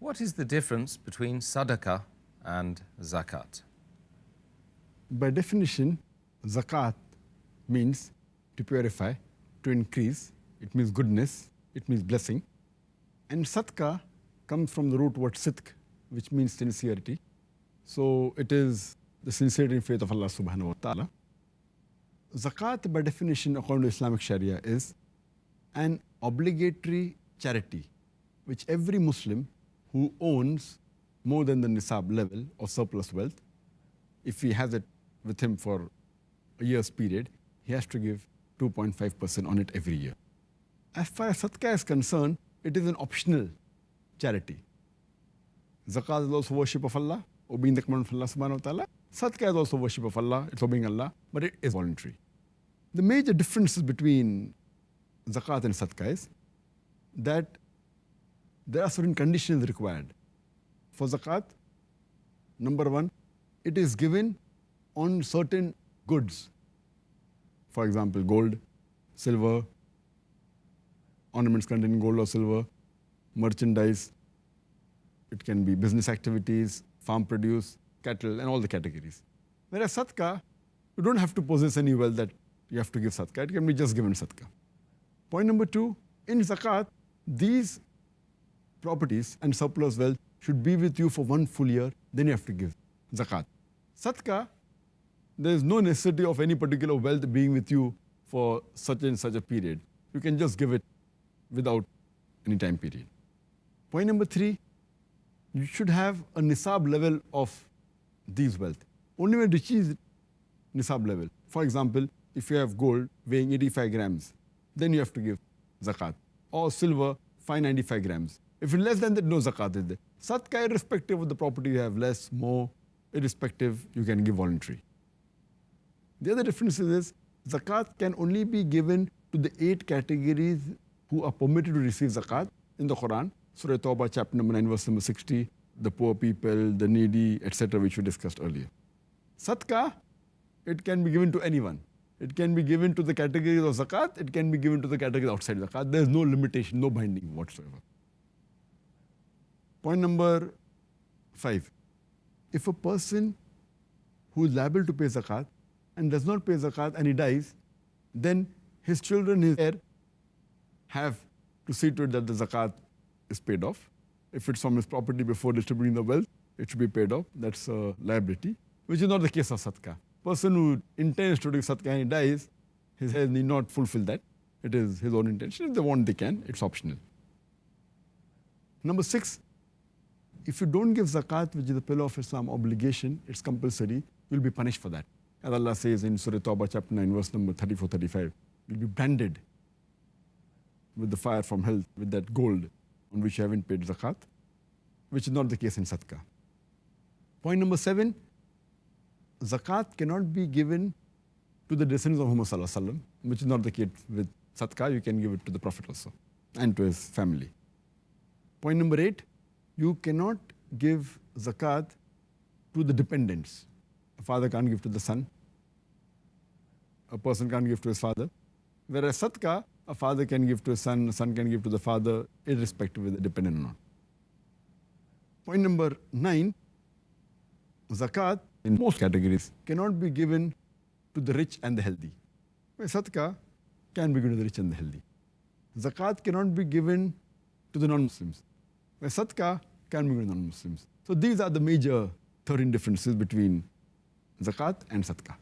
What is the difference between sadaqah and zakat? By definition, zakat means to purify, to increase. It means goodness, it means blessing. And sadaqah comes from the root word sidq, which means sincerity. So it is the sincerity and faith of Allah subhanahu wa ta'ala. Zakat, by definition, according to Islamic Sharia, is an obligatory charity which every Muslim who owns more than the nisab level of surplus wealth, if he has it with him for a year's period, he has to give 2.5% on it every year. As far as sadaqah is concerned, it is an optional charity. Zakat is also worship of Allah, obeying the command of Allah subhanahu wa ta'ala. Sadaqah is also worship of Allah, it's obeying Allah, but it is voluntary. The major differences between zakat and sadaqah is that there are certain conditions required. For zakat, number one, it is given on certain goods. For example, gold, silver, ornaments containing gold or silver, merchandise. It can be business activities, farm produce, cattle, and all the categories. Whereas sadaqah, you don't have to possess any wealth that you have to give sadaqah. It can be just given sadaqah. Point number two, in zakat, these properties and surplus wealth should be with you for 1 full year, then you have to give zakat. Sadaqah, there is no necessity of any particular wealth being with you for such and such a period. You can just give it without any time period. Point number three, you should have a nisab level of these wealth. Only when it reaches nisab level. For example, if you have gold weighing 85 grams, then you have to give zakat. Or silver, 595 grams. If it's less than that, no zakat is there. Sadaqah, irrespective of the property you have, less, more, irrespective, you can give voluntary. The other difference is zakat can only be given to the 8 categories who are permitted to receive zakat in the Quran. Surah Tawbah, chapter number 9, verse number 60, the poor people, the needy, etc., which we discussed earlier. Sadaqah, it can be given to anyone. It can be given to the categories of zakat, it can be given to the categories outside zakat. There is no limitation, no binding whatsoever. Point number 5. If a person who is liable to pay zakat and does not pay zakat and he dies, then his children, his heir, have to see to it that the zakat is paid off. If it's from his property before distributing the wealth, it should be paid off. That's a liability, which is not the case of sadaqah. Person who intends to do sadaqah and he dies, his heirs need not fulfill that. It is his own intention. If they want, they can. It's optional. Number 6, if you don't give zakat, which is the pillar of Islam obligation, it's compulsory, you'll be punished for that. As Allah says in Surah Tawbah, chapter 9, verse number 34-35, you'll be branded with the fire from hell, with that gold on which you haven't paid zakat, which is not the case in sadaqah. Point number 7, zakat cannot be given to the descendants of Muhammad sallallahu alaihi wasallam, which is not the case with sadaqah. You can give it to the Prophet also and to his family. Point number 8, you cannot give zakat to the dependents. A father can't give to the son. A person can't give to his father. Whereas sadaqah, a father can give to his son, a son can give to the father, irrespective of whether dependent or not. Point number 9, zakat in most categories cannot be given to the rich and the healthy. Whereas sadaqah can be given to the rich and the healthy. Zakat cannot be given to the non-Muslims, where sadaqah can be given to non-Muslims. So these are the major 13 differences between zakat and sadaqah.